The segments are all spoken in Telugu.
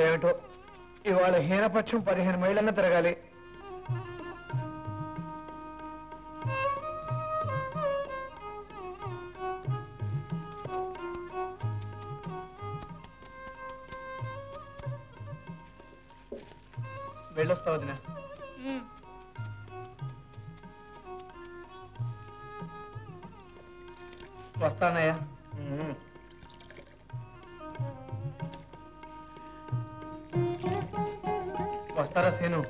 ఏమిటో ఇవాళ హీనపక్షం 15 మైళ్ళన్న తిరగాలి. వెళ్ళొస్తా వదినా. వస్తానయ్యా. వస్తారా సీను?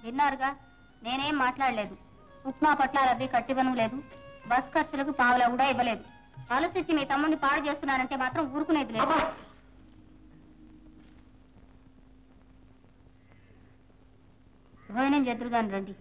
విన్నారుగా, నేనేం మాట్లాడలేదు. ఉప్మా పట్లాలు అవి కట్టివ్వను లేదు, బస్ ఖర్చులకు పావలా కూడా ఇవ్వలేదు. ఆలోచించి మీ తమ్ముడిని పాడు చేస్తున్నానంటే మాత్రం ఊరుకునేది లేదు. భోజనం చెదురుగాను రండి.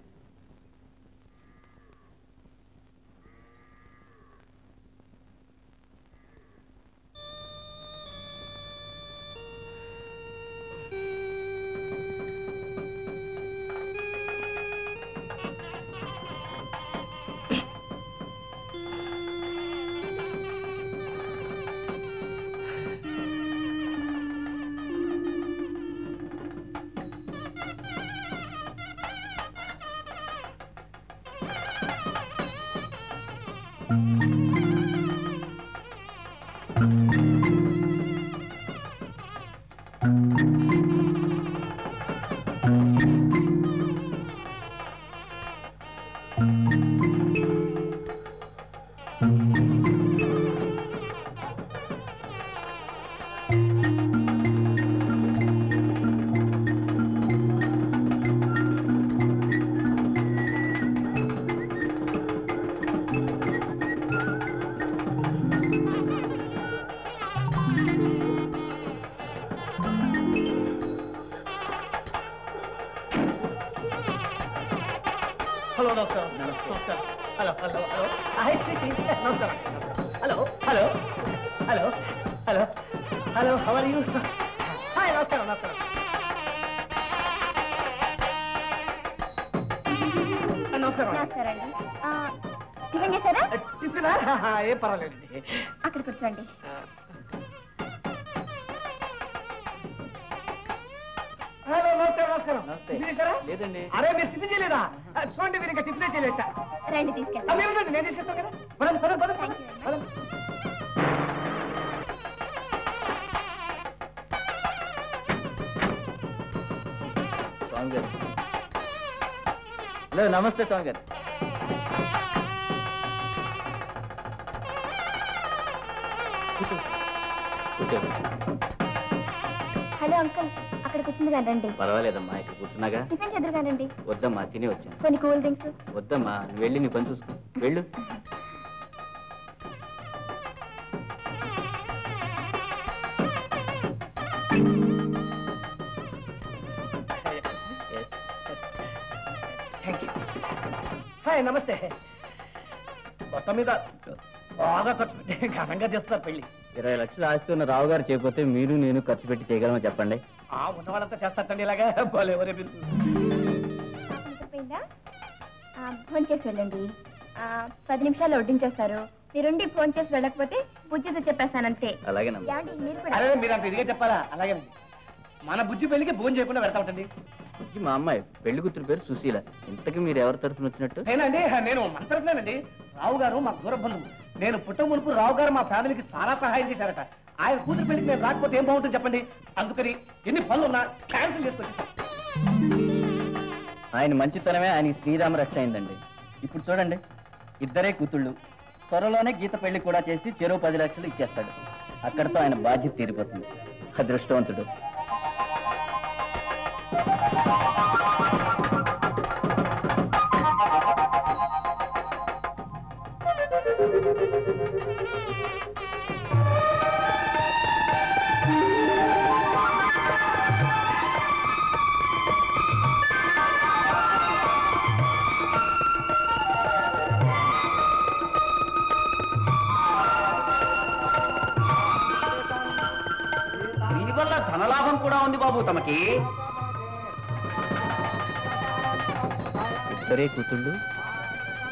ఏం పర్వాలేదండి, అక్కడ కూర్చోండి. హలో, నమస్కారం. లేదండి. అరే మీరు టిఫిన్ చేయలేదా? చూడండి, మీరు ఇంకా టిఫిన్ చేయలేదా? రండి, తీసుకెళ్ళండి. నేను తీసుకెళ్తాను కదా. పదండి. స్వామి గారు. హలో, నమస్తే స్వామి గారు. హలో అంకుల్, అక్కడ కూర్చుంది రండి. పర్వాలేదమ్మా, ఇక్కడ కూర్చున్నాగా. టిఫిన్ చెదురుగానండి. వద్దమ్మా, తిని వచ్చాను. కొన్ని కూల్ డ్రింక్స్. వద్దమ్మా, నువ్వు వెళ్ళి నీ పని చూసుకో. వెళ్ళు. హాయ్, నమస్తే. మొత్తం మీద బాగా ఖర్చు పెట్టి ఘనంగా చేస్తున్నారు పెళ్లి. 20 లక్షలు ఆస్తి ఉన్న రావు గారు చేయకపోతే మీరు నేను ఖర్చు పెట్టి చేయగలమో చెప్పండి. ఉన్న వాళ్ళంతా చేస్తారండి ఇలాగా. ఎవరే ఫోన్ చేసి వెళ్ళండి. 10 నిమిషాలు వడ్డించేస్తారు. మీరుండి ఫోన్ చేసి వెళ్ళకపోతే బుజ్జితో చెప్పేస్తానంతే. అలాగేనమ్మా. అదే మీరు అంత ఇదిగా చెప్పాలా? అలాగేనండి. మన బుజ్జి పెళ్లికి భోజనం చేయకుండా పెడతా ఉంటుంది. మా అమ్మాయి పెళ్లి కూతురు పేరు సుశీల. ఇంతకీ మీరు ఎవరి తరఫున వచ్చినట్టు? నేనండి, నేను మన తరఫునేనండి. రావు గారు మా దూర బంధువు. నేను పుట్ట మునుపు రావు గారు మా ఫ్యామిలీకి చాలా సహాయం చేశారట. ఆయన కూతురు పెళ్లికి నేను రాకపోతే ఏం బాగుంటుంది చెప్పండి. అందుకని ఎన్ని పనులు ఉన్నా క్యాన్సిల్ చేసుకొచ్చేసాను. ఆయన మంచితనమే ఆయనకి శ్రీరామ రక్ష అయిందండి. ఇప్పుడు చూడండి, ఇద్దరే కూతుళ్ళు. త్వరలోనే గీత పెళ్లి కూడా చేసి చెరో 10 లక్షలు ఇచ్చేస్తాడు. అక్కడితో ఆయన బాధ్యత తీరిపోతుంది. అదృష్టవంతుడు. బాకీ. ఇద్దరే కూతుళ్ళు,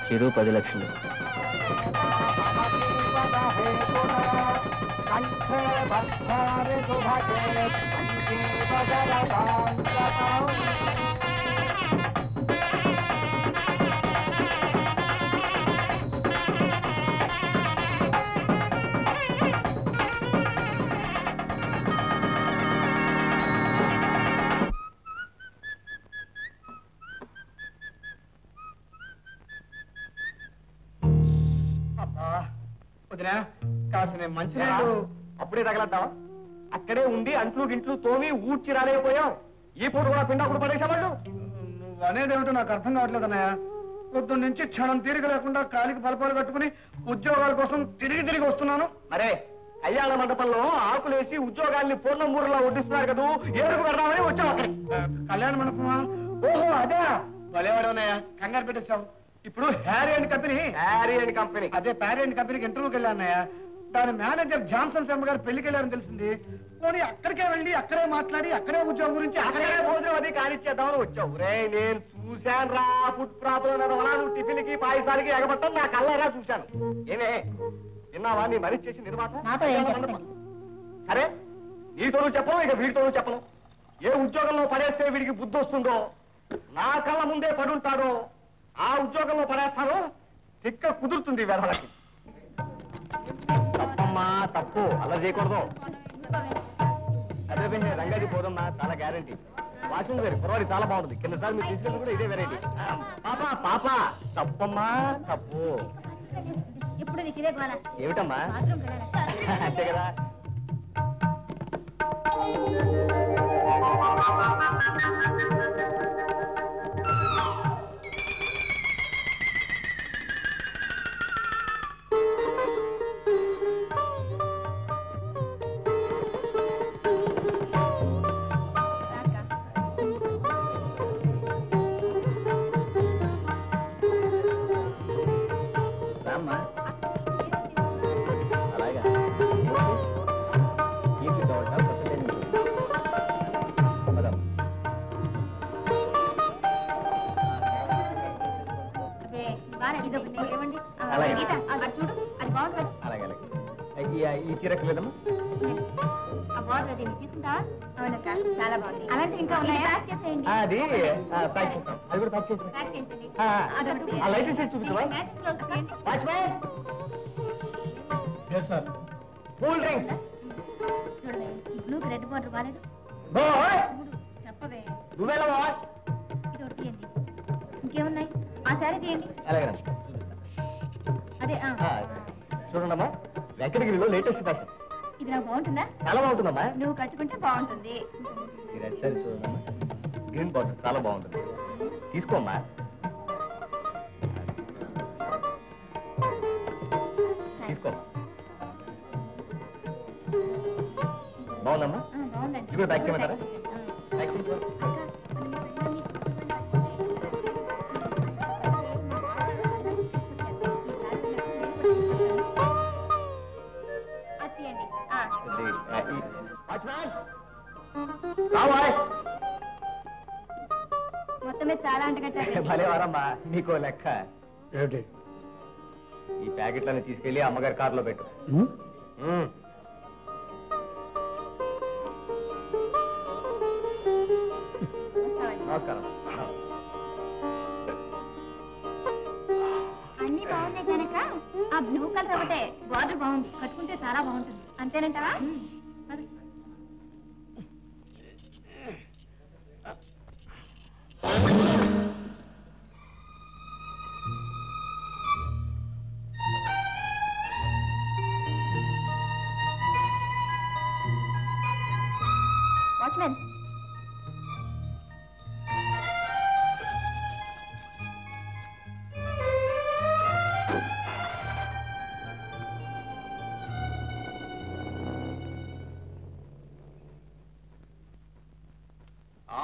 చెరువు 10 లక్షలు. కాసిన మంచి అప్పుడే తగలద్దావా? అక్కడే ఉండి అంట్లు గింట్లు తోమి ఊడ్చి రాలేకపోయాం. ఈ పూట కూడా పిండాకుడు పడేసేవాళ్ళు. నువ్వు అనేది ఏమిటో నాకు అర్థం కావట్లేదు అన్నయ్య. పొద్దున్న నుంచి క్షణం తీరిక లేకుండా కాలికి పలపాలు కట్టుకుని ఉద్యోగాల కోసం తిరిగి వస్తున్నాను. మరే కళ్యాణ మండపంలో ఆకులేసి ఉద్యోగాల్ని పూర్ణమూరులా వడ్డిస్తున్నారు కదా, ఏడుకు పెడదామని వచ్చావు. అక్కడ కళ్యాణ మండపమా? ఓహో అదే. భలేవాడు అన్నయ్య, కంగారు పెట్టేశావు. ఇప్పుడు హ్యారీ అండ్ కంపెనీ అదే ప్యారీ అండ్ కంపెనీకి ఇంటర్వ్యూకి వెళ్ళానయ్య. దాని మేనేజర్ జాన్సన్ శర్మ గారు పెళ్లికి వెళ్ళారని తెలిసింది. పోనీ అక్కడికే వెళ్ళి అక్కడే మాట్లాడి అక్కడే ఉద్యోగం గురించి అక్కడే భోజనం అది కానిచ్చేద్దామని వచ్చావు. రే నేను చూశాను రా, ఫుడ్ ప్రాబ్లం నువ్వు టిఫిన్కి పాయసాలకి ఎగబట్టం నా కళ్ళరా చూశాను. ఏమే విన్నావా? నీ మరీ చేసి నిర్మాత. సరే నీతోనూ చెప్పను, ఇక వీడితోనూ చెప్పను. ఏ ఉద్యోగంలో పడేస్తే వీడికి బుద్ధి వస్తుందో, నా కళ్ళ ముందే పడుంటాడో ఆ ఉద్యోగంలో పడేస్తాను. తిక్క కుదురుతుంది వెధలకి. తప్పమ్మా, తప్పు. అలా చేయకూడదు. అదే రంగాజీ పోదమ్మా, చాలా గ్యారంటీ. వాషింగ్ వేరు కుర్రవాడి చాలా బాగుంటుంది. కిందసారి మీరు తీసుకెళ్ళి కూడా ఇదే వెరైటీ. పాప తప్పమ్మా, తప్పు. ఇప్పుడు నీకు ఇదే గోల. ఏమిటమ్మా? అంతే కదా. అలాగా చూడు, అది బాగుంటుంది. అలాగే ఈ చీరకు లేదమ్మా. తీసుకుంటావా? అవునక్క, చాలా బాగుంది. అలాంటి ఇంకా ఉన్నాయా? ప్యాక్ చేసేయండి. అది ప్యాక్ చేస్తాం. అది కూడా ప్యాక్ చేసి ప్యాక్ చేయండి. ఆ లైట్ చేసి చూపించవా? Cool drinks. Blue red border బాలేదు. చెప్పవే. నువ్వేలా ఇది ఒకటి తీయండి. ఇంకేమున్నాయి? ఆ శారీ తీయండి. అలాగే అదే చూడండమ్మా, వెంకటగిరిలో లేటెస్ట్ ఫ్యాషన్. ఇది నాకు బాగుంటుందా? చాలా బాగుంటుందమ్మా. నువ్వు కట్టుకుంటే బాగుంటుంది. ఈ రెడ్ శారీ చూడమ్మా, గ్రీన్ బార్డర్ చాలా బాగుంటుంది. తీసుకోమ్మా. తీసుకోమ్మా. బాగుందమ్మా. బాగుందండి. ఇప్పుడు ప్యాక్ చేయమంటారా? మొత్తమే చాలా అంటగట్టారు. భలే వారమ్మా, నీకో లెక్క. ఏమిటి? ఈ ప్యాకెట్లను తీసుకెళ్లి అమ్మగారి కారులో పెట్టు. నమస్కారం. అన్ని బాగున్నాయి కనుక ఆ బ్లూ కలర్ ఒకటే బార్డర్ బాగుంది, కట్టుకుంటే చాలా బాగుంటుంది. అంతేనంటావా? వాచ్మెన్,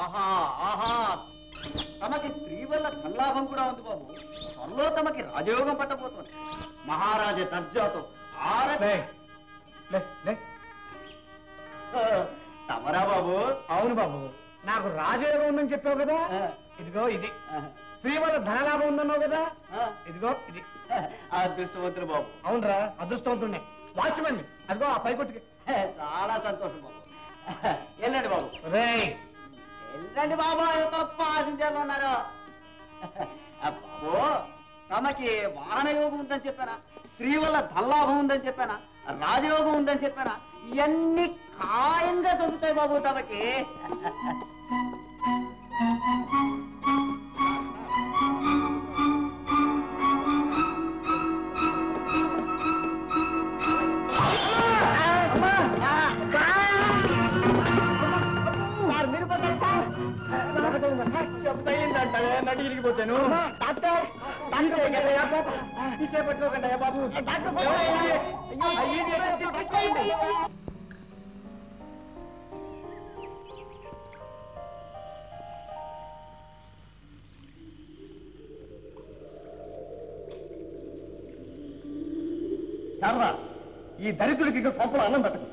ఆహా ఆహా, తమకి స్త్రీ వల్ల సల్లాభం కూడా ఉంది బాబు. త్వరలో తమకి రాజయోగం పట్టబోతోంది. మహారాజ దర్జాతో తమరా బాబు? అవును బాబు. నాకు రాజయోగం ఉందని చెప్పావు కదా, ఇదిగో ఇది. స్త్రీ వల్ల ధనలాభం ఉందన్నావు కదా, ఇదిగో ఇది. అదృష్టవంతుడు బాబు. అవునరా, అదృష్టవంతుడిని. వాచ్మెన్ అదిగో ఆ పైకొట్టుకి. చాలా సంతోషం బాబు. వెళ్ళండి బాబు. రేయ్ వెళ్ళండి బాబు, యువతల పాసింజర్లు ఉన్నారు. బాబు, తమకి వాహన యోగం ఉందని చెప్పానా, స్త్రీ వల్ల ధనలాభం ఉందని చెప్పానా, రాజయోగం ఉందని చెప్పానా, ఇవన్నీ ఖాయంగా దొరుకుతాయి బాబు తమకి. నడిగిరిగిపోతాను. పట్టుకోకండి బాబు. శారదా, ఈ దరిద్రుడికి ఇంకా కొంపలు అన్నం పెట్టదు.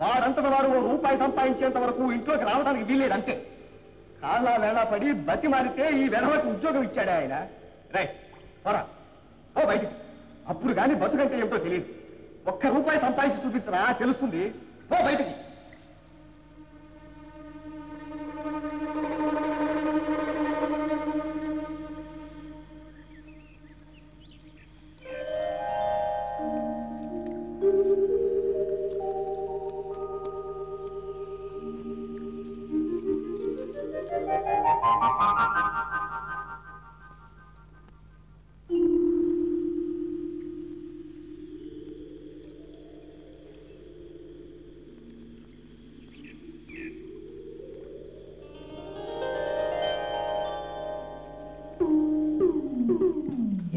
వాడంతట వాడు ఓ రూపాయి సంపాదించేంత వరకు ఇంట్లోకి రావడానికి వీల్లేదంటే. కాళ్ళ వేళ పడి బతి మారితే ఈ వెధవకి ఉద్యోగం ఇచ్చాడే ఆయన. రైట్ పోరా, ఓ బయటికి. అప్పుడు కానీ బతుకంటే ఏమిటో తెలియదు. ఒక్క రూపాయి సంపాదించి చూపించరా, తెలుస్తుంది. ఓ బయటికి.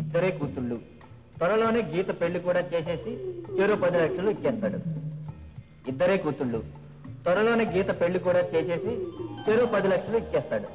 ఇద్దరే కూతుళ్ళు, త్వరలోనే గీత పెళ్లి కూడా చేసేసి చెరో 10 లక్షలు ఇచ్చేస్తాడు. ఇద్దరే కూతుళ్ళు, త్వరలోనే గీత పెళ్లి కూడా చేసేసి చెరో 10 లక్షలు ఇచ్చేస్తాడు.